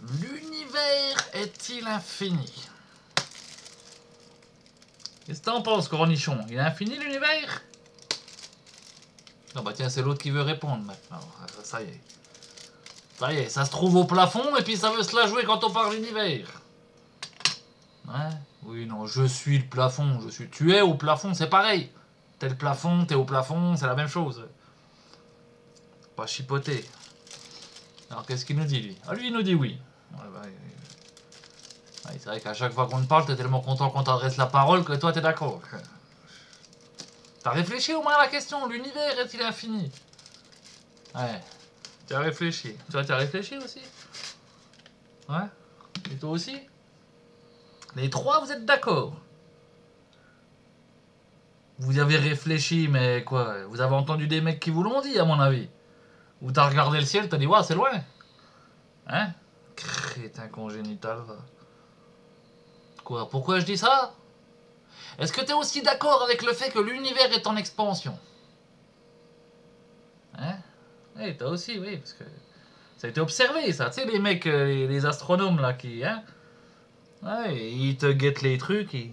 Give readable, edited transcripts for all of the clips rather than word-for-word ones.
L'univers est-il infini? Qu'est-ce que t'en penses, Cornichon? Il est infini, l'univers? Non, bah tiens, c'est l'autre qui veut répondre maintenant. Ça y est. Ça y est, ça se trouve au plafond et puis ça veut se la jouer quand on parle d'univers. Ouais. Oui, non, je suis le plafond. Tu es au plafond, c'est pareil. T'es le plafond, t'es au plafond, c'est la même chose. Pas chipoter. Alors, qu'est-ce qu'il nous dit, lui? Ah, lui, il nous dit oui. Ouais, bah, ouais, c'est vrai qu'à chaque fois qu'on te parle, t'es tellement content qu'on t'adresse la parole que toi, t'es d'accord. T'as réfléchi au moins à la question, l'univers est-il infini? Ouais. Tu as réfléchi. Toi, tu as réfléchi aussi? Ouais. Et toi aussi? Les trois, vous êtes d'accord? Vous avez réfléchi, mais quoi? Vous avez entendu des mecs qui vous l'ont dit, à mon avis. Ou t'as regardé le ciel, t'as dit, ouais, c'est loin. Hein? Crétin congénital, va. Quoi? Pourquoi je dis ça? Est-ce que t'es aussi d'accord avec le fait que l'univers est en expansion? Hein? Oui, toi aussi, oui, parce que ça a été observé, ça. Tu sais, les mecs, les astronomes, là, qui... Hein? Ouais, ils te guettent les trucs, ils...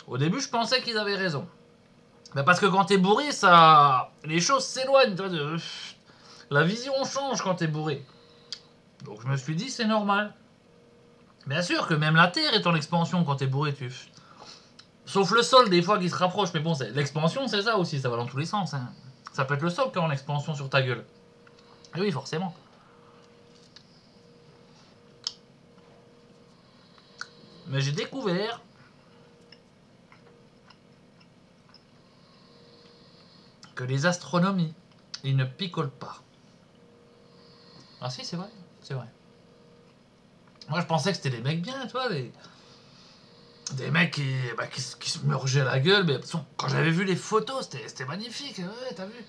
Au début, je pensais qu'ils avaient raison. Mais parce que quand t'es bourré, ça... Les choses s'éloignent, tu vois, de... La vision change quand t'es bourré. Donc je me suis dit, c'est normal. Bien sûr que même la Terre est en expansion quand t'es bourré, tu... Sauf le sol, des fois, qui se rapproche. Mais bon, l'expansion, c'est ça aussi, ça va dans tous les sens. Hein. Ça peut être le sol qui est en expansion sur ta gueule. Et oui, forcément. Mais j'ai découvert que les astronomies, ils ne picolent pas. Ah si, c'est vrai, c'est vrai. Moi, je pensais que c'était des mecs bien, tu vois, des mecs qui se murgeaient la gueule. Mais quand j'avais vu les photos, c'était magnifique. Ouais, t'as vu?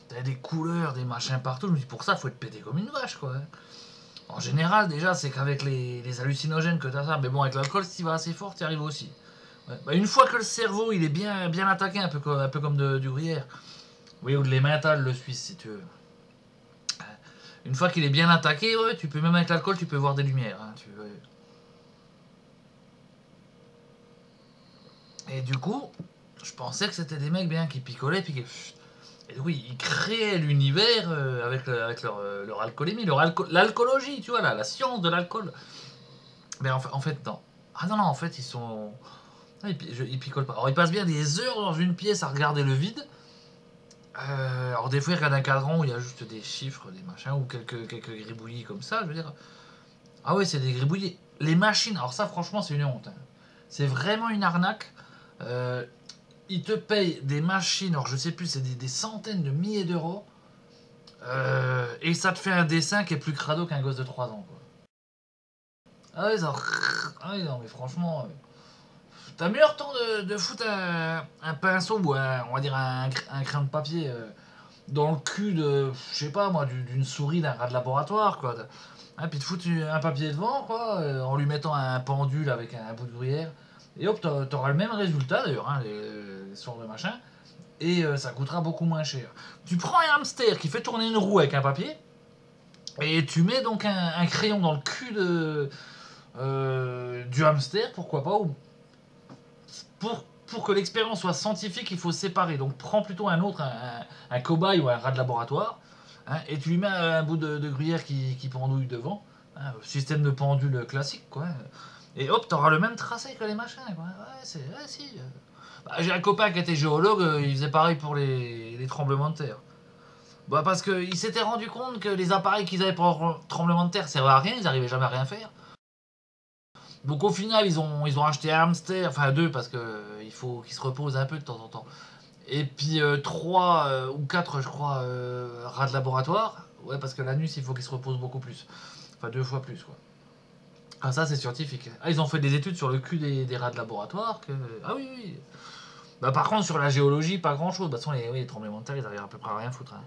T'avais des couleurs, des machins partout. Je me dis, pour ça, faut être pété comme une vache, quoi. En général, déjà, c'est qu'avec les hallucinogènes que t'as ça, mais bon, avec l'alcool, si tu vas assez fort, t'y arrives aussi. Ouais. Bah, une fois que le cerveau, il est bien attaqué, un peu comme du gruyère. Oui, ou de l'emmental, le suisse, si tu veux. Une fois qu'il est bien attaqué, ouais, tu peux, même avec l'alcool, tu peux voir des lumières. Hein, Et du coup, je pensais que c'était des mecs bien qui picolaient, puis et oui, ils créaient l'univers avec leur alcoolémie, l'alcoologie, tu vois, la science de l'alcool. Mais en fait, non. Ah non, non, en fait, ils sont... Ah, ils picolent pas. Alors, ils passent bien des heures dans une pièce à regarder le vide. Alors, des fois, ils regardent un cadran où il y a juste des chiffres, des machins, ou quelques gribouillis comme ça, je veux dire. Ah ouais, c'est des gribouillis. Les machines, alors ça, franchement, c'est une honte. Hein. C'est vraiment une arnaque. Euh, Ils te payent des machines, alors je sais plus, c'est des centaines de milliers d'euros. Et ça te fait un dessin qui est plus crado qu'un gosse de 3 ans. Quoi. Ah ouais, ça... Ah ouais, non, mais franchement... T'as meilleur temps de foutre un pinceau ou on va dire un crayon de papier dans le cul de, je sais pas moi, d'une souris d'un rat de laboratoire, quoi. Hein, puis te foutre un papier devant, quoi, en lui mettant un pendule avec un bout de gruyère. Et hop, t'auras le même résultat d'ailleurs, hein, les sortes de machin. Et ça coûtera beaucoup moins cher. Tu prends un hamster qui fait tourner une roue avec un papier, et tu mets donc un crayon dans le cul du hamster, pourquoi pas, ou pour que l'expérience soit scientifique, il faut séparer. Donc prends plutôt un cobaye ou un rat de laboratoire, hein, et tu lui mets un bout de gruyère qui pendouille devant. Hein, système de pendule classique, quoi. Et hop, t'auras le même tracé que les machins, quoi. Ouais, si. Bah, j'ai un copain qui était géologue, il faisait pareil pour les tremblements de terre. Bah, parce qu'il s'était rendu compte que les appareils qu'ils avaient pour tremblement de terre servaient à rien, ils n'arrivaient jamais à rien faire. Donc au final, ils ont acheté un hamster, enfin deux, parce que il faut qu'ils se reposent un peu de temps en temps. Et puis trois ou quatre, je crois, rats de laboratoire. Ouais, parce que l'anus, il faut qu'il se repose beaucoup plus. Enfin, 2 fois plus, quoi. Ah, ça, c'est scientifique. Ah, ils ont fait des études sur le cul des rats de laboratoire. Ah oui, oui. Bah, par contre, sur la géologie, pas grand chose. De toute façon, les tremblements de terre, ils arrivent à peu près à rien foutre. Hein.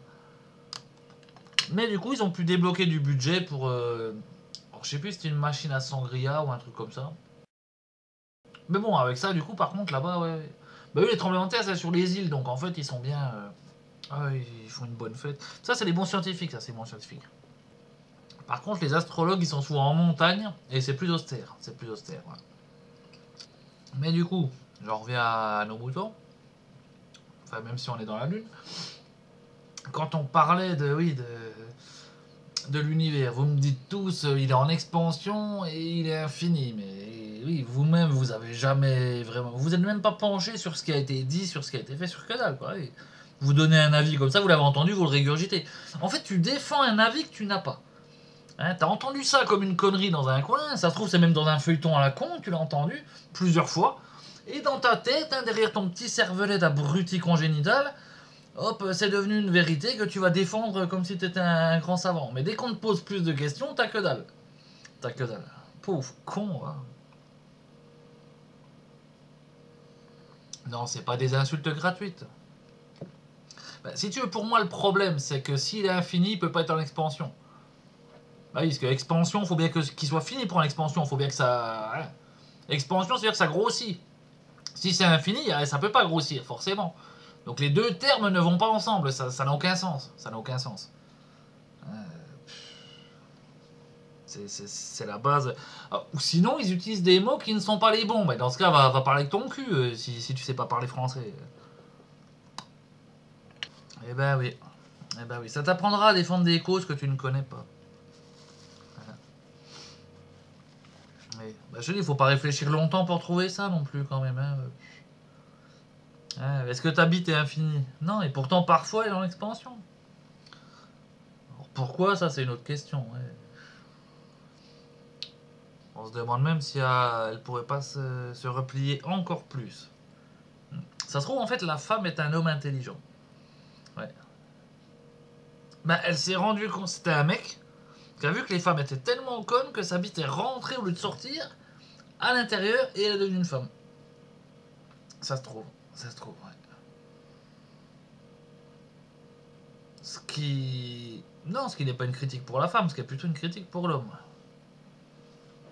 Mais du coup, ils ont pu débloquer du budget pour. Alors, je sais plus si c'était une machine à sangria ou un truc comme ça. Mais bon, avec ça, du coup, par contre, là-bas, ouais. Bah oui, les tremblements de terre, c'est sur les îles, donc en fait, ils sont bien. Ah, ils font une bonne fête. Ça, c'est les bons scientifiques, ça, c'est les bons scientifiques. Par contre, les astrologues, ils sont souvent en montagne et c'est plus austère. C'est plus austère, ouais. Mais du coup, j'en reviens à nos moutons. Enfin, même si on est dans la Lune. Quand on parlait de, oui, de l'univers, vous me dites tous, il est en expansion et il est infini. Mais oui, vous-même, vous avez jamais vraiment... Vous n'êtes même pas penché sur ce qui a été dit, sur ce qui a été fait, sur que dalle, quoi. Et vous donnez un avis comme ça, vous l'avez entendu, vous le régurgitez. En fait, tu défends un avis que tu n'as pas. Hein, t'as entendu ça comme une connerie dans un coin, ça se trouve c'est même dans un feuilleton à la con, tu l'as entendu plusieurs fois, et dans ta tête, hein, derrière ton petit cervelet d'abruti congénital, hop, c'est devenu une vérité que tu vas défendre comme si t'étais un grand savant. Mais dès qu'on te pose plus de questions, t'as que dalle. T'as que dalle. Pauvre con, hein. Non, c'est pas des insultes gratuites. Bah, si tu veux, pour moi, le problème, c'est que s'il est infini, il peut pas être en expansion. Bah oui, parce que l'expansion, faut bien qu'il soit fini pour l'expansion, faut bien que ça... Hein. Expansion, c'est-à-dire que ça grossit. Si c'est infini, ça peut pas grossir, forcément. Donc les deux termes ne vont pas ensemble, ça n'a aucun sens. Ça n'a aucun sens. C'est la base. Ah, ou sinon, ils utilisent des mots qui ne sont pas les bons. Bah, dans ce cas, va parler avec ton cul, si tu sais pas parler français. Eh ben oui. Eh ben oui. Ça t'apprendra à défendre des causes que tu ne connais pas. Oui. Bah, je te dis, il faut pas réfléchir longtemps pour trouver ça non plus, quand même. Hein. Est-ce que ta bite est infinie? Non, et pourtant, parfois, elle est en expansion. Alors, pourquoi? Ça, c'est une autre question. Ouais. On se demande même si elle pourrait pas se replier encore plus. Ça se trouve, en fait, la femme est un homme intelligent. Ouais. Bah, elle s'est rendue compte, c'était un mec qui a vu que les femmes étaient tellement connes que sa bite est rentrée au lieu de sortir à l'intérieur et elle est devenue une femme. Ça se trouve, ouais. Ce qui... Non, ce qui n'est pas une critique pour la femme, ce qui est plutôt une critique pour l'homme.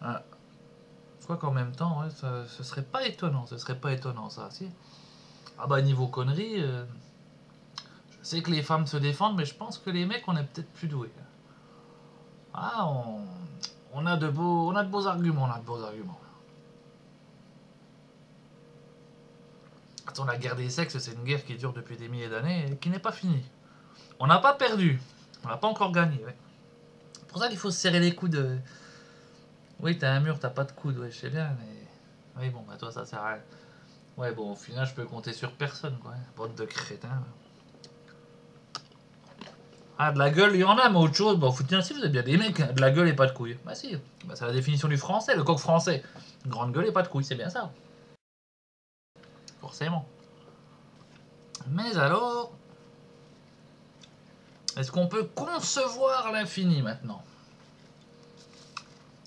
Ah. Quoi qu'en même temps, ouais, ce serait pas étonnant, ça, si. Ah bah niveau conneries, je sais que les femmes se défendent, mais je pense que les mecs, on est peut-être plus doués. Ah, on a de beaux arguments, Attends, la guerre des sexes, c'est une guerre qui dure depuis des milliers d'années et qui n'est pas finie. On n'a pas perdu, on n'a pas encore gagné, ouais. C'est pour ça qu'il faut se serrer les coudes. Oui, t'as un mur, t'as pas de coude, ouais, je sais bien, mais... Oui, bon, bah toi, ça sert à rien. Ouais, bon, au final, je peux compter sur personne, quoi. Bande de crétins. Ah, de la gueule, il y en a, mais autre chose, bon, faut dire si vous êtes bien des mecs, de la gueule et pas de couilles. Bah si, bah, c'est la définition du français, le coq français. Grande gueule et pas de couilles, c'est bien ça. Forcément. Mais alors, est-ce qu'on peut concevoir l'infini maintenant?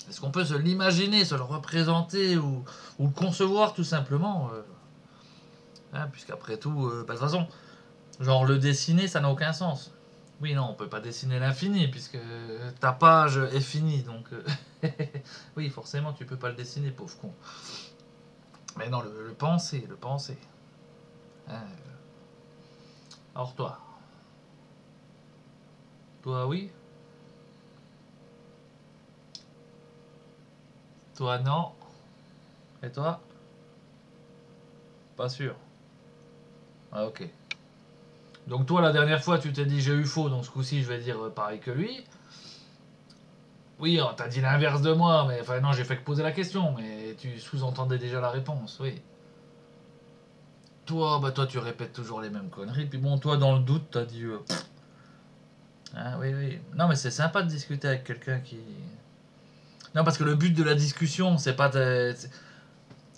Est-ce qu'on peut se l'imaginer, se le représenter ou le concevoir tout simplement hein, puisqu'après tout, bah, de toute façon, genre le dessiner, ça n'a aucun sens. Oui, non, on peut pas dessiner l'infini puisque ta page est finie, donc oui, forcément, tu peux pas le dessiner, pauvre con. Mais non, le penser, le penser. Hein, alors toi oui, toi non, et toi, pas sûr. Ah ok. Donc toi, la dernière fois, tu t'es dit j'ai eu faux, donc ce coup-ci, je vais dire pareil que lui. Oui, t'as dit l'inverse de moi, mais enfin non, j'ai fait que poser la question, mais tu sous-entendais déjà la réponse, oui. Toi, bah toi, tu répètes toujours les mêmes conneries, puis bon, toi, dans le doute, t'as dit... Ah oui, oui. Non, mais c'est sympa de discuter avec quelqu'un qui... Non, parce que le but de la discussion, c'est pas de...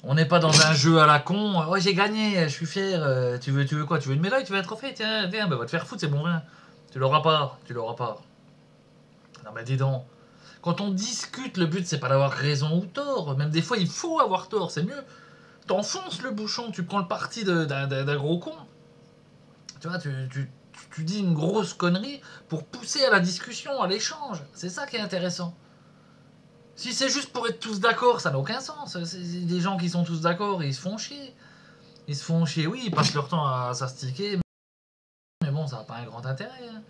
On n'est pas dans un jeu à la con. Ouais, j'ai gagné, je suis fier. Tu veux quoi? Tu veux une médaille? Tu veux un trophée? Tiens, viens, bah, va te faire foutre, c'est bon, viens. Tu l'auras pas, tu l'auras pas. Non, mais dis donc. Quand on discute, le but, c'est pas d'avoir raison ou tort. Même des fois, il faut avoir tort, c'est mieux. T'enfonces le bouchon, tu prends le parti d'un gros con. Tu vois, tu dis une grosse connerie pour pousser à la discussion, à l'échange. C'est ça qui est intéressant. Si c'est juste pour être tous d'accord, ça n'a aucun sens. C'est des gens qui sont tous d'accord et ils se font chier. Ils se font chier, oui, ils passent leur temps à s'astiquer. Mais bon, ça n'a pas un grand intérêt. Hein.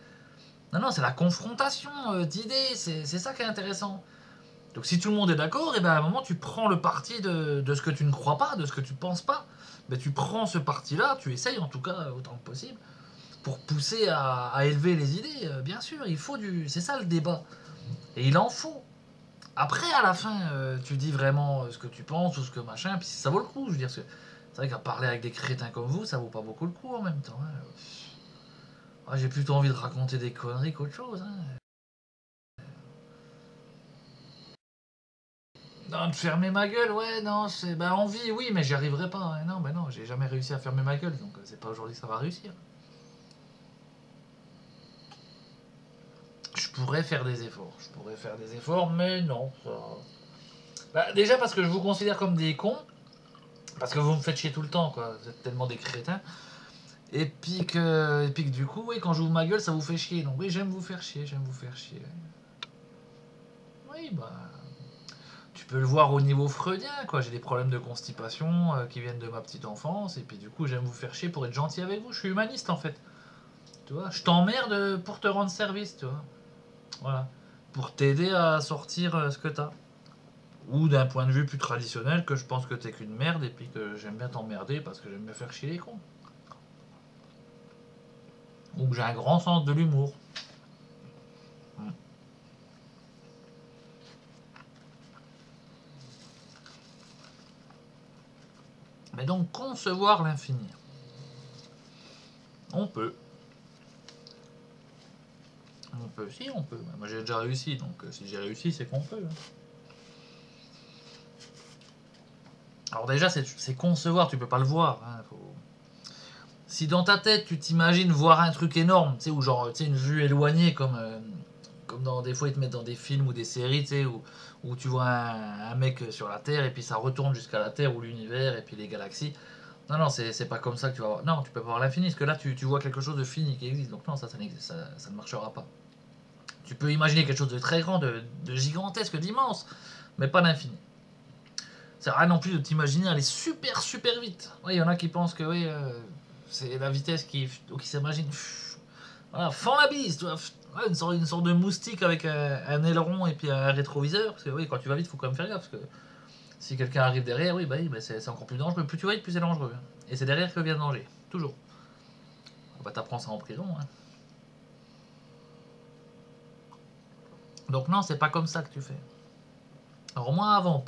Non, non, c'est la confrontation d'idées, c'est ça qui est intéressant. Donc si tout le monde est d'accord, et ben à un moment tu prends le parti de ce que tu ne crois pas, de ce que tu penses pas. Ben, tu prends ce parti-là, tu essayes en tout cas autant que possible, pour pousser à élever les idées. Bien sûr, il faut du. C'est ça le débat. Et il en faut. Après, à la fin, tu dis vraiment ce que tu penses ou ce que machin, puis ça vaut le coup. Je veux dire, c'est vrai qu'à parler avec des crétins comme vous, ça vaut pas beaucoup le coup en même temps. Hein. Ah, j'ai plutôt envie de raconter des conneries qu'autre chose. Hein. Non, de fermer ma gueule, ouais, non, c'est. Ben, envie, oui, mais j'y arriverai pas. Hein. Non, ben non, j'ai jamais réussi à fermer ma gueule, donc c'est pas aujourd'hui que ça va réussir. Je pourrais faire des efforts. Je pourrais faire des efforts, mais non. Ça... Bah, déjà parce que je vous considère comme des cons. Parce que vous me faites chier tout le temps, quoi. Vous êtes tellement des crétins. Et puis que du coup, oui, quand j'ouvre ma gueule, ça vous fait chier. Donc oui, j'aime vous faire chier, j'aime vous faire chier. Oui, bah... Tu peux le voir au niveau freudien, quoi. J'ai des problèmes de constipation qui viennent de ma petite enfance. Et puis du coup, j'aime vous faire chier pour être gentil avec vous. Je suis humaniste, en fait. Tu vois, je t'emmerde pour te rendre service, tu vois. Voilà. Pour t'aider à sortir ce que t'as. Ou d'un point de vue plus traditionnel, que je pense que t'es qu'une merde et puis que j'aime bien t'emmerder parce que j'aime bien faire chier les cons. Ou que j'ai un grand sens de l'humour. Hmm. Mais donc, concevoir l'infini. On peut. On peut, si on peut. Moi j'ai déjà réussi, donc si j'ai réussi, c'est qu'on peut. Hein. Alors déjà, c'est concevoir, tu peux pas le voir. Hein, faut... Si dans ta tête, tu t'imagines voir un truc énorme, tu sais, ou genre, tu sais, une vue éloignée, comme dans, des fois ils te mettent dans des films ou des séries, tu sais, où tu vois un mec sur la Terre, et puis ça retourne jusqu'à la Terre, ou l'univers, et puis les galaxies. Non, non, c'est pas comme ça que tu vas voir. Non, tu peux pas voir l'infini, parce que là, tu vois quelque chose de fini qui existe. Donc non, ça ne marchera pas. Tu peux imaginer quelque chose de très grand, de gigantesque, d'immense, mais pas d'infini. C'est rien non plus de t'imaginer aller super super vite. Oui, il y en a qui pensent que oui, c'est la vitesse qui s'imaginent. Voilà, fend la bise, tu vois. Ouais, une sorte de moustique avec un aileron et puis un rétroviseur. Parce que oui, quand tu vas vite, il faut quand même faire gaffe. Parce que si quelqu'un arrive derrière, oui, bah, c'est encore plus dangereux. Plus tu vas vite, plus c'est dangereux. Hein. Et c'est derrière que vient le danger. Toujours. Bah, t'apprends ça en prison. Hein. Donc non, c'est pas comme ça que tu fais. Alors moi, avant,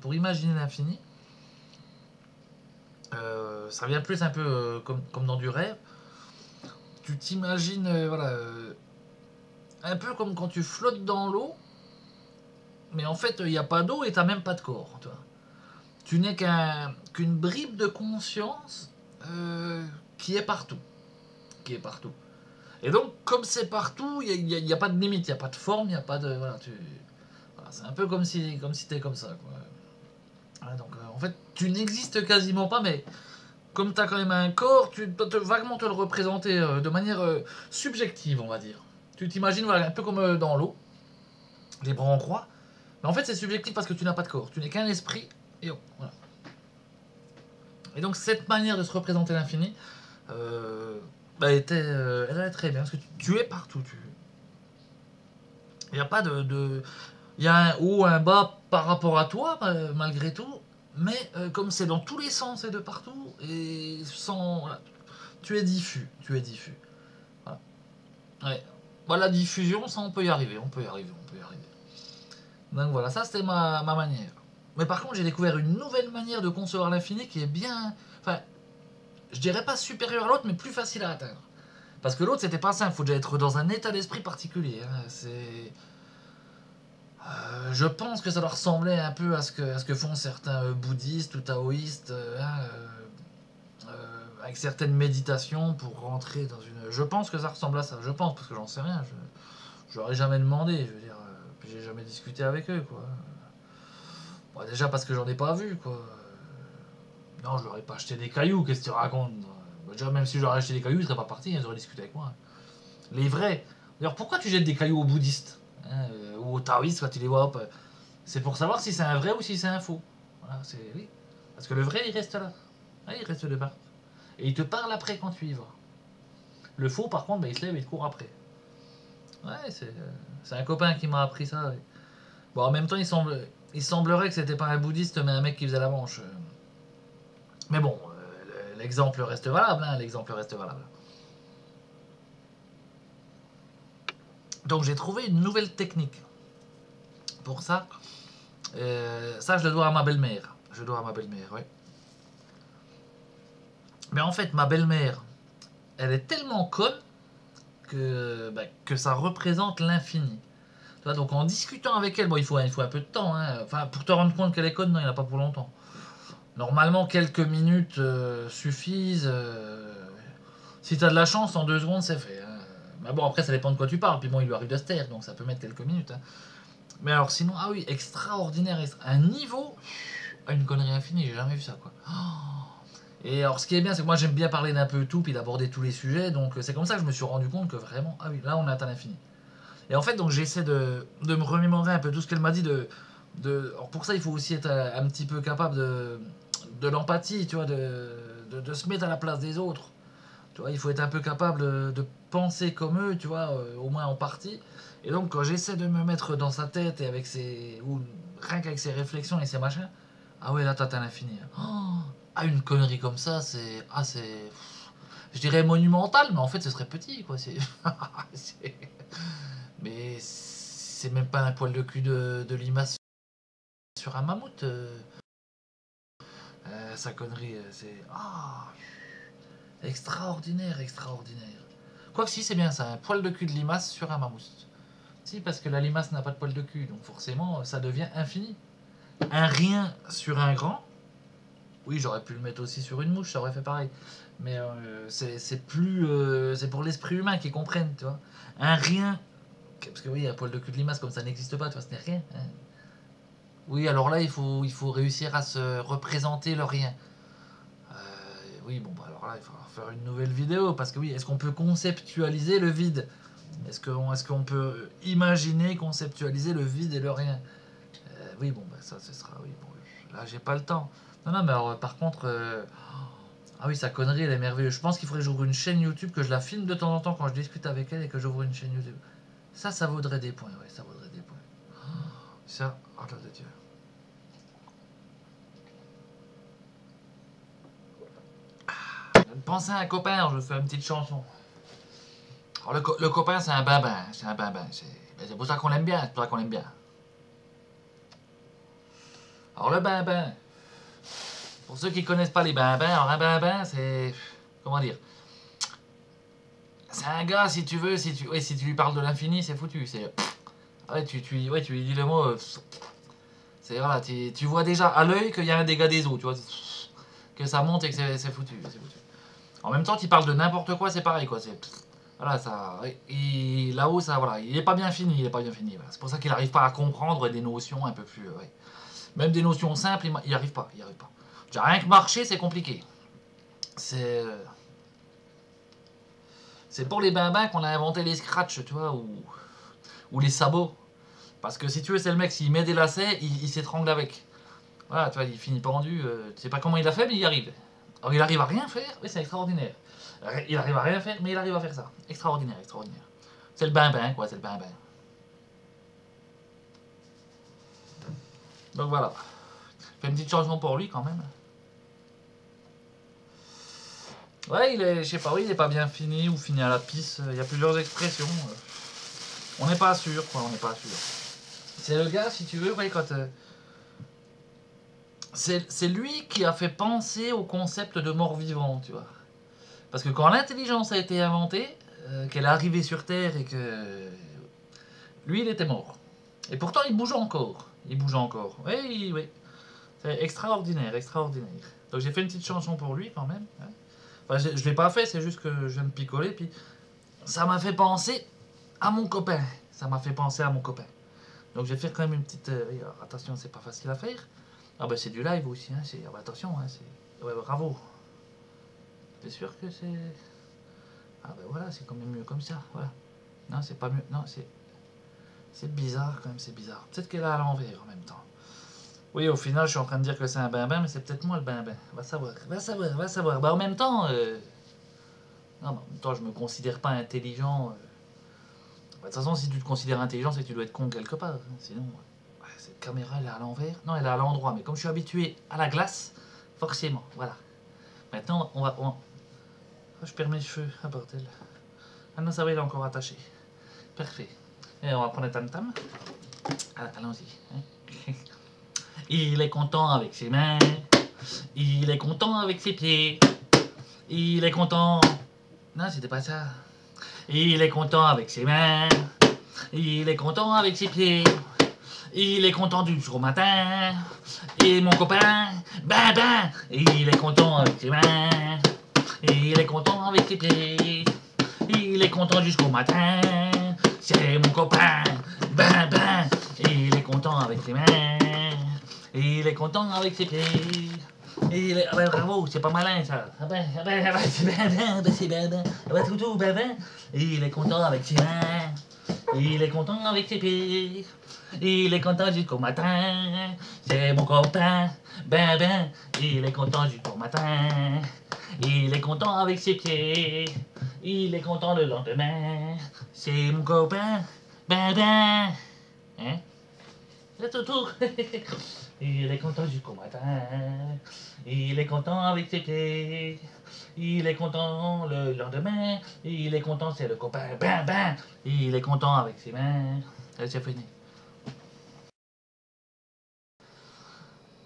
pour imaginer l'infini, ça vient plus un peu comme dans du rêve. Tu t'imagines, voilà, un peu comme quand tu flottes dans l'eau, mais en fait, il n'y a pas d'eau et t'as même pas de corps, toi. Tu n'es qu'une bribe de conscience qui est partout. Qui est partout. Et donc, comme c'est partout, il n'y a pas de limite, il n'y a pas de forme, il n'y a pas de... Voilà, voilà, c'est un peu comme si t'es comme ça, quoi. Voilà, donc, en fait, tu n'existes quasiment pas, mais comme tu as quand même un corps, tu peux vaguement te le représenter de manière subjective, on va dire. Tu t'imagines, voilà, un peu comme dans l'eau, les bras en croix. Mais en fait, c'est subjectif parce que tu n'as pas de corps. Tu n'es qu'un esprit, et oh, voilà. Et donc, cette manière de se représenter l'infini, bah, elle allait très bien, parce que tu es partout. Il n'y a pas il y a un haut, un bas par rapport à toi, malgré tout, mais comme c'est dans tous les sens et de partout, et sans... Voilà, tu es diffus, tu es diffus. Voilà. Ouais. Voilà, la diffusion, ça on peut y arriver, on peut y arriver, on peut y arriver. Donc voilà, ça c'était ma manière. Mais par contre, j'ai découvert une nouvelle manière de concevoir l'infini qui est bien... Enfin, je dirais pas supérieure à l'autre, mais plus facile à atteindre. Parce que l'autre, c'était pas simple, faut déjà être dans un état d'esprit particulier. Hein. C'est... je pense que ça doit ressembler un peu à ce que font certains bouddhistes ou taoïstes, avec certaines méditations pour rentrer dans une... Je pense que ça ressemble à ça, je pense, parce que j'en sais rien, je leur ai jamais demandé, je veux dire, puis j'ai jamais discuté avec eux, quoi. Bon, déjà parce que j'en ai pas vu, quoi. Non, je leur ai pas acheté des cailloux, qu'est-ce que tu racontes? Déjà, même si je leur ai acheté des cailloux, ils seraient pas partis, ils auraient discuté avec moi. Les vrais. D'ailleurs, pourquoi tu jettes des cailloux aux bouddhistes hein, ou aux taoïstes quand tu les vois hop, c'est pour savoir si c'est un vrai ou si c'est un faux. Voilà, c'est... Oui. Parce que le vrai, il reste là. Ah, il reste de part. Et il te parle après quand tu y vas. Le faux, par contre, bah, il se lève et il te court après. Ouais, c'est un copain qui m'a appris ça. Ouais. Bon, en même temps, il semblerait que c'était pas un bouddhiste, mais un mec qui faisait la manche. Mais bon, l'exemple reste valable, hein, l'exemple reste valable. Donc j'ai trouvé une nouvelle technique. Pour ça, ça je le dois à ma belle-mère. Je le dois à ma belle-mère, oui. Mais en fait, ma belle-mère, elle est tellement conne que ça représente l'infini. Tu vois, donc en discutant avec elle, bon, il faut un peu de temps. Hein. Enfin, pour te rendre compte qu'elle est conne, non, il n'y en a pas pour longtemps. Normalement, quelques minutes suffisent. Si tu as de la chance, en 2 secondes, c'est fait. Hein. Mais bon, après, ça dépend de quoi tu parles. Puis bon, il lui arrive de se taire, donc ça peut mettre quelques minutes. Hein. Mais alors, sinon, ah oui, extraordinaire. Un niveau, une connerie infinie, j'ai jamais vu ça, quoi. Et alors, ce qui est bien, c'est que moi, j'aime bien parler d'un peu tout, puis d'aborder tous les sujets. Donc, c'est comme ça que je me suis rendu compte que vraiment, ah oui, là, on a atteint l'infini. Et en fait, donc, j'essaie de me remémorer un peu tout ce qu'elle m'a dit. Alors, pour ça, il faut aussi être un petit peu capable de l'empathie, tu vois, de se mettre à la place des autres. Tu vois, il faut être un peu capable de penser comme eux, tu vois, au moins en partie. Et donc, quand j'essaie de me mettre dans sa tête et avec ou rien qu'avec ses réflexions et ses machins, ah ouais, là, t'atteins l'infini. Oh, ah, une connerie comme ça, je dirais monumental, mais en fait, ce serait petit, quoi. Mais c'est même pas un poil de cul de limace sur un mammouth. Sa connerie, c'est. Ah, extraordinaire, extraordinaire. Quoique si, c'est bien ça, un poil de cul de limace sur un mammouth. Si, parce que la limace n'a pas de poil de cul, donc forcément, ça devient infini. Un rien sur un grand, oui, j'aurais pu le mettre aussi sur une mouche, ça aurait fait pareil. Mais c'est plus. C'est pour l'esprit humain qui comprenne, tu vois. Un rien. Parce que oui, un poil de cul de limace, comme ça n'existe pas, tu vois, ce n'est rien. Hein. Oui, alors là, il faut réussir à se représenter le rien. Oui, bon, bah alors là, il faudra faire une nouvelle vidéo, parce que oui, est-ce qu'on peut conceptualiser le vide? Est-ce qu'on peut imaginer, conceptualiser le vide et le rien? Oui, bon, bah ça, ce sera, oui, bon, là, j'ai pas le temps. Non, non, mais alors, par contre, ah oui, sa connerie, elle est merveilleuse. Je pense qu'il faudrait que j'ouvre une chaîne YouTube, que je la filme de temps en temps quand je discute avec elle et que j'ouvre une chaîne YouTube. Ça vaudrait des points, ouais, ça vaudrait des points. Ça, oh là de Dieu. Pensez à un copain, alors je fais une petite chanson. Alors le copain, c'est un bambin, c'est un bambin. C'est pour ça qu'on l'aime bien, c'est pour ça qu'on l'aime bien. Alors le bambin, pour ceux qui connaissent pas les bambins, alors un bambin, c'est... Comment dire? C'est un gars, si tu veux, si tu lui parles de l'infini, c'est foutu. Ouais, tu lui dis le mot... c'est voilà, tu vois déjà à l'œil qu'il y a un dégât des eaux, tu vois. Que ça monte et que c'est foutu, c'est foutu. En même temps, tu parles de n'importe quoi, c'est pareil, quoi. Voilà, ça... Là-haut, ça, voilà, il est pas bien fini, il est pas bien fini. Voilà. C'est pour ça qu'il n'arrive pas à comprendre des notions un peu plus... ouais. Même des notions simples, il n'y arrive pas, il arrive pas. Rien que marcher, c'est compliqué. C'est pour les bambins qu'on a inventé les scratchs, tu vois, ou les sabots. Parce que si tu veux, c'est le mec, s'il met des lacets, il s'étrangle avec. Voilà, tu vois, il finit pendu. Tu sais pas comment il a fait, mais il y arrive. Alors il arrive à rien faire, oui, c'est extraordinaire. Il arrive à rien faire, mais il arrive à faire ça. Extraordinaire, extraordinaire. C'est le bambin, quoi, c'est le bambin. Donc voilà. Fais une petite chanson pour lui quand même. Ouais, je sais pas, oui, il est pas bien fini ou fini à la pisse. Il y a plusieurs expressions. On n'est pas sûr, quoi, on n'est pas sûr. C'est le gars, si tu veux, ouais, quand... c'est lui qui a fait penser au concept de mort-vivant, tu vois. Parce que quand l'intelligence a été inventée, qu'elle est arrivée sur Terre et que... Lui, il était mort. Et pourtant, il bouge encore. Il bouge encore. Oui, oui. C'est extraordinaire, extraordinaire. Donc j'ai fait une petite chanson pour lui, quand même. Hein. Enfin, je ne l'ai pas fait, c'est juste que je viens de picoler, puis... Ça m'a fait penser à mon copain. Ça m'a fait penser à mon copain. Donc je vais faire quand même une petite... attention, c'est pas facile à faire. Ah bah c'est du live aussi, hein. Ah bah attention, hein, ouais, bravo. T'es sûr que c'est... Ah bah voilà, c'est quand même mieux comme ça, voilà. Non, c'est pas mieux, non, c'est bizarre quand même, c'est bizarre. Peut-être qu'elle est à l'envers en même temps. Oui, au final, je suis en train de dire que c'est un bambin, mais c'est peut-être moi le bambin. Va savoir, va savoir, va savoir. Bah en même temps... Non, mais en même temps, je me considère pas intelligent. De toute façon, si tu te considères intelligent, c'est que tu dois être con quelque part. Sinon, ouais, cette caméra, elle est à l'envers. Non, elle est à l'endroit. Mais comme je suis habitué à la glace, forcément, voilà. Maintenant, on va... Oh, je perds mes cheveux. Ah, bordel. Ah non, ça va, il est encore attaché. Parfait. Et on va prendre le tam-tam. Allons-y. Hein. Il est content avec ses mains. Il est content avec ses pieds. Il est content... Non, c'était pas ça. Il est content avec ses mains. Il est content avec ses pieds. Il est content du jour au matin. Et mon copain, ben, il est content avec ses mains. Il est content avec ses pieds. Il est content jusqu'au matin. C'est mon copain, ben, il est content avec ses mains. Il est content avec ses pieds. Il est... Ah ben bravo, c'est pas malin ça. Ah ben, c'est ben, toutou, ben. Il est content avec ses mains. Il est content avec ses pieds. Il est content jusqu'au matin. C'est mon copain, ben. Il est content jusqu'au matin. Il est content avec ses pieds. Il est content le lendemain. C'est mon copain, ben. Hein? C'est toutou. Il est content jusqu'au matin. Il est content avec ses pieds. Il est content le lendemain. Il est content, c'est le copain. Ben. Il est content avec ses mains. C'est fini.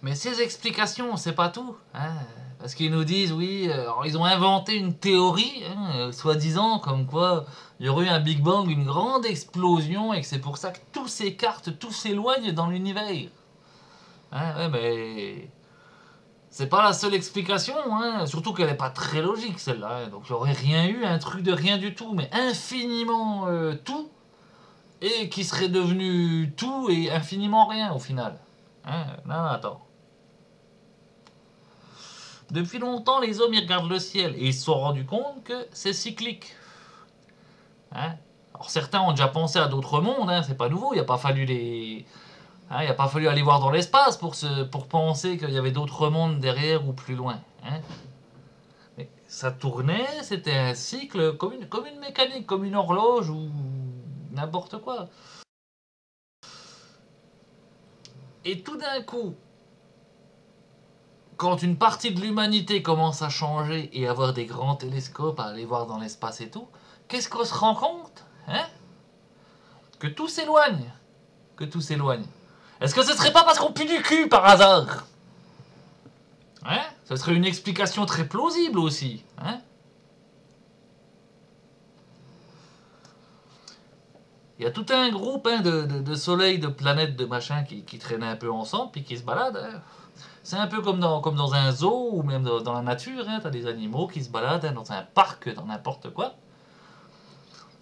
Mais ces explications, c'est pas tout. Hein, parce qu'ils nous disent, oui, alors ils ont inventé une théorie, hein, soi-disant, comme quoi il y aurait eu un Big Bang, une grande explosion, et que c'est pour ça que tout s'écarte, tout s'éloigne dans l'univers. Hein, ouais, mais c'est pas la seule explication, hein, surtout qu'elle est pas très logique celle-là. Hein, donc il n'y aurait rien eu, un truc de rien du tout, mais infiniment tout, et qui serait devenu tout et infiniment rien au final. Hein, non, attends. Depuis longtemps, les hommes ils regardent le ciel et ils se sont rendus compte que c'est cyclique. Hein, alors certains ont déjà pensé à d'autres mondes, hein, c'est pas nouveau, il n'y a pas fallu les... Hein, il n'a pas fallu aller voir dans l'espace pour penser qu'il y avait d'autres mondes derrière ou plus loin. Hein. Mais ça tournait, c'était un cycle comme une mécanique, comme une horloge ou n'importe quoi. Et tout d'un coup, quand une partie de l'humanité commence à changer et avoir des grands télescopes à aller voir dans l'espace et tout, qu'est-ce qu'on se rend compte, hein? Que tout s'éloigne. Que tout s'éloigne. Est-ce que ce serait pas parce qu'on pue du cul par hasard? Hein? Ce serait une explication très plausible aussi. Hein? Il y a tout un groupe hein, de soleils, de planètes, de machins qui traînent un peu ensemble puis qui se baladent. Hein. C'est un peu comme dans un zoo ou même dans la nature. Hein. T'as des animaux qui se baladent hein, dans un parc, dans n'importe quoi.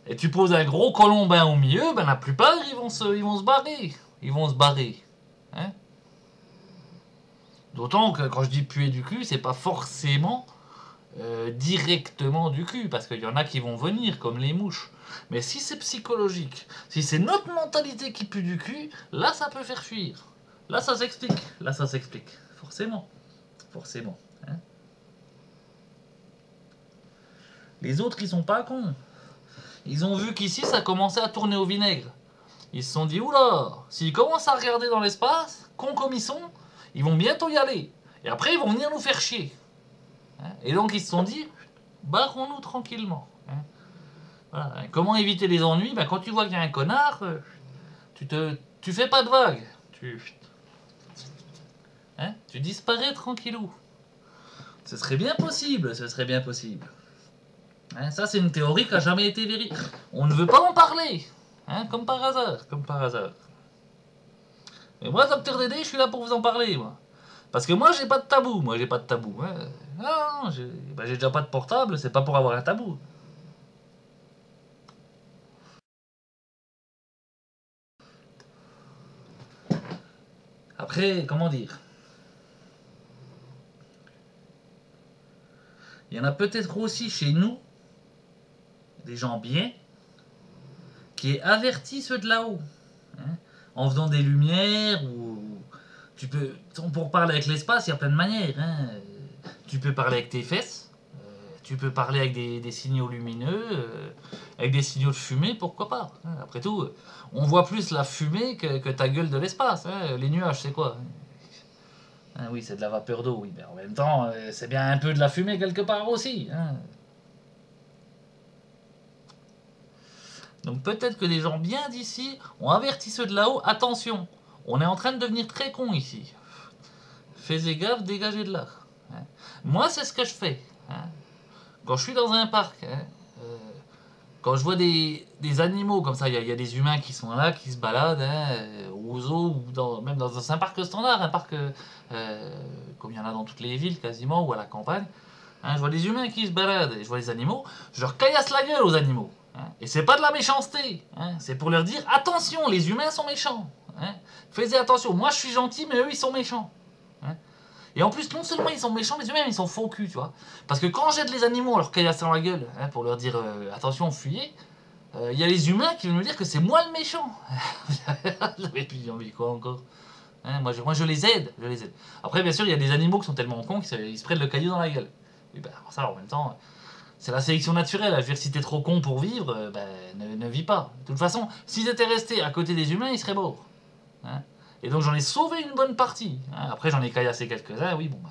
Et tu poses un gros colombin au milieu, ben la plupart ils vont se barrer. Ils vont se barrer. Hein? D'autant que quand je dis puer du cul, c'est pas forcément directement du cul, parce qu'il y en a qui vont venir, comme les mouches. Mais si c'est psychologique, si c'est notre mentalité qui pue du cul, là ça peut faire fuir. Là ça s'explique. Là ça s'explique. Forcément. Forcément. Hein? Les autres ils sont pas cons. Ils ont vu qu'ici ça commençait à tourner au vinaigre. Ils se sont dit, oula, s'ils commencent à regarder dans l'espace, cons comme ils sont, ils vont bientôt y aller. Et après, ils vont venir nous faire chier. Hein? Et donc, ils se sont dit, barrons-nous tranquillement. Hein? Voilà. Comment éviter les ennuis? Ben, quand tu vois qu'il y a un connard, tu fais pas de vagues. Tu disparais tranquillou. Ce serait bien possible, ce serait bien possible. Hein, ça, c'est une théorie qui n'a jamais été vérifiée. On ne veut pas en parler. Hein, comme par hasard, comme par hasard. Mais moi, Docteur Dédé, je suis là pour vous en parler, moi. Parce que moi, j'ai pas de tabou, moi, j'ai pas de tabou. Hein. Non, j'ai déjà pas de portable, c'est pas pour avoir un tabou. Après, comment dire? Il y en a peut-être aussi chez nous, des gens bien, qui avertissent ceux de là-haut. Hein, en faisant des lumières ou... Tu peux, pour parler avec l'espace, il y a plein de manières. Hein. Tu peux parler avec tes fesses. Tu peux parler avec des signaux lumineux, avec des signaux de fumée, pourquoi pas, hein. Après tout, on voit plus la fumée que ta gueule de l'espace, hein. Les nuages, c'est quoi? Ah oui, c'est de la vapeur d'eau, oui, mais en même temps, c'est bien un peu de la fumée quelque part aussi, hein. Donc peut-être que des gens bien d'ici ont averti ceux de là-haut, attention, on est en train de devenir très con ici. Fais gaffe, dégagez de là, hein. Moi, c'est ce que je fais, hein. Quand je suis dans un parc, hein, euh, quand je vois des animaux comme ça, il y a des humains qui sont là, qui se baladent, hein, au zoo, ou même dans un parc standard, un parc comme il y en a dans toutes les villes quasiment, ou à la campagne, hein, je vois des humains qui se baladent, et je vois des animaux, je leur caillasse la gueule aux animaux, hein. Et c'est pas de la méchanceté, hein, c'est pour leur dire attention, les humains sont méchants, hein, faites attention, moi je suis gentil, mais eux ils sont méchants, hein. Et en plus, non seulement ils sont méchants, mais eux-mêmes ils sont faux cul, tu vois. Parce que quand j'aide les animaux en leur caillassant la gueule, hein, pour leur dire attention, fuyez, il y a les humains qui vont me dire que c'est moi le méchant. Et puis j'ai envie quoi encore, hein, moi je les aide, je les aide. Après, bien sûr, il y a des animaux qui sont tellement cons qu'ils se prennent le caillou dans la gueule. Et ben, ça, en même temps, c'est la sélection naturelle. Je veux dire, si t'es trop con pour vivre, ne vis pas. De toute façon, s'ils étaient restés à côté des humains, ils seraient morts, hein. Et donc j'en ai sauvé une bonne partie, hein. Après j'en ai caillassé quelques-uns, oui, bon, bah,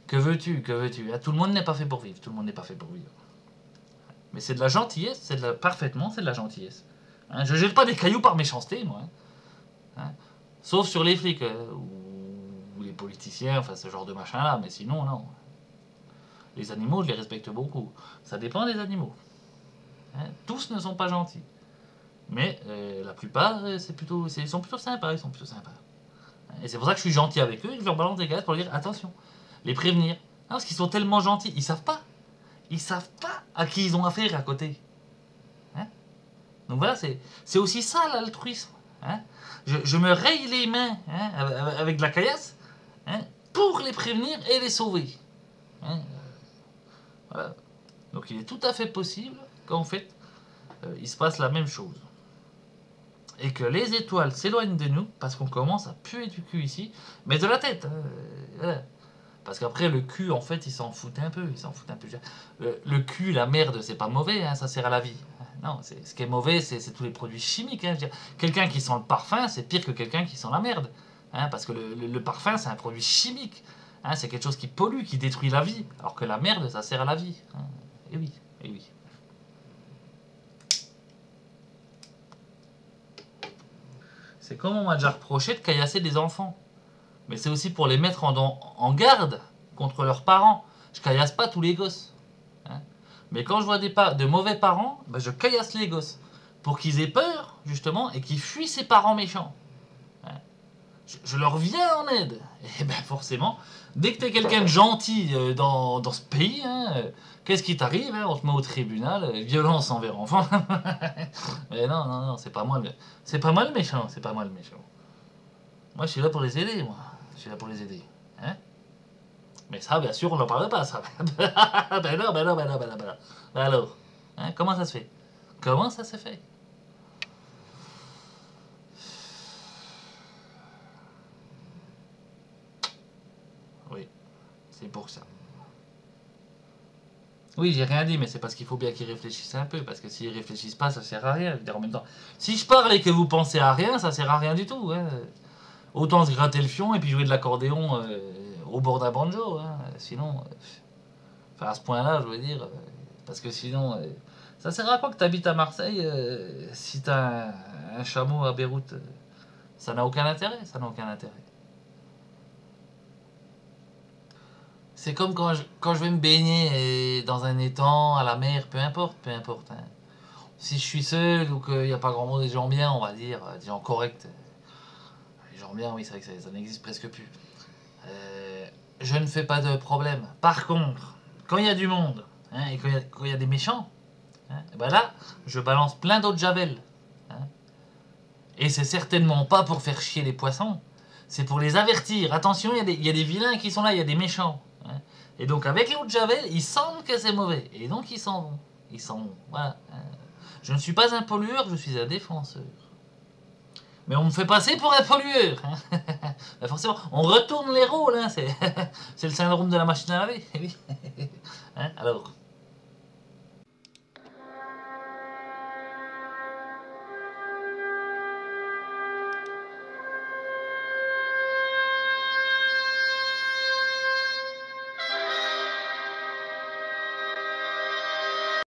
que veux-tu, que veux-tu, hein. Tout le monde n'est pas fait pour vivre, tout le monde n'est pas fait pour vivre. Mais c'est de la gentillesse, parfaitement, c'est de la gentillesse, hein. Je jette pas des cailloux par méchanceté, moi, hein. Sauf sur les flics, ou les politiciens, enfin ce genre de machin-là, mais sinon, non. Les animaux, je les respecte beaucoup. Ça dépend des animaux, hein. Tous ne sont pas gentils. Mais la plupart, ils sont plutôt sympas, ils sont plutôt sympas. Et c'est pour ça que je suis gentil avec eux et que je leur balance des gaz pour leur dire attention, les prévenir. Non, parce qu'ils sont tellement gentils, ils savent pas. Ils savent pas à qui ils ont affaire à côté, hein. Donc voilà, c'est aussi ça l'altruisme, hein. Je me raye les mains, hein, avec de la caillasse, hein, pour les prévenir et les sauver, hein. Voilà. Donc il est tout à fait possible qu'en fait, il se passe la même chose. Et que les étoiles s'éloignent de nous parce qu'on commence à puer du cul ici, mais de la tête, hein, voilà. Parce qu'après le cul, en fait, ils s'en foutent un peu, le cul, la merde, c'est pas mauvais, hein, ça sert à la vie. Non, ce qui est mauvais, c'est tous les produits chimiques, hein. Quelqu'un qui sent le parfum, c'est pire que quelqu'un qui sent la merde, hein, parce que le parfum, c'est un produit chimique, hein, c'est quelque chose qui pollue, qui détruit la vie, alors que la merde, ça sert à la vie, hein. Et oui, et oui. C'est comme on m'a déjà reproché de caillasser des enfants. Mais c'est aussi pour les mettre en garde contre leurs parents. Je caillasse pas tous les gosses, hein. Mais quand je vois de mauvais parents, ben je caillasse les gosses. Pour qu'ils aient peur, justement, et qu'ils fuient ces parents méchants, hein. Je leur viens en aide. Et ben forcément, dès que tu es quelqu'un de gentil dans ce pays, hein, qu'est-ce qui t'arrive, hein? On te met au tribunal, violence envers enfants. Mais non, non, non, c'est pas moi le méchant, c'est pas moi le méchant. Moi, je suis là pour les aider, moi. Je suis là pour les aider, hein. Mais ça, bien sûr, on n'en parle pas, ça. Ben non, ben non, ben non, ben non, ben non. Ben alors, hein, comment ça se fait? Comment ça s'est fait? Oui, c'est pour ça. Oui, j'ai rien dit, mais c'est parce qu'il faut bien qu'ils réfléchissent un peu, parce que s'ils réfléchissent pas, ça sert à rien. Je veux dire, en même temps, si je parle et que vous pensez à rien, ça sert à rien du tout, hein. Autant se gratter le fion et puis jouer de l'accordéon au bord d'un banjo, hein. Sinon, enfin à ce point-là, je veux dire, parce que sinon, ça sert à quoi que tu habites à Marseille si t'as un chameau à Beyrouth? Ça n'a aucun intérêt, ça n'a aucun intérêt. C'est comme quand je vais me baigner dans un étang, à la mer, peu importe, hein. Si je suis seul ou qu'il n'y a pas grand monde, des gens bien, on va dire, des gens corrects. Les gens bien, oui, c'est vrai que ça n'existe presque plus. Je ne fais pas de problème. Par contre, quand il y a du monde, hein, et quand il y a des méchants, hein, et ben là, je balance plein d'eau de javel, hein. Et c'est certainement pas pour faire chier les poissons, c'est pour les avertir. Attention, il y a des vilains qui sont là, il y a des méchants, hein. Et donc avec l'eau de javel, ils sentent que c'est mauvais. Et donc ils s'en vont. Ils s'en vont. Voilà, hein. Je ne suis pas un pollueur, je suis un défenseur. Mais on me fait passer pour un pollueur, hein. Ben forcément, on retourne les rôles, hein. C'est le syndrome de la machine à laver. Oui. Hein, alors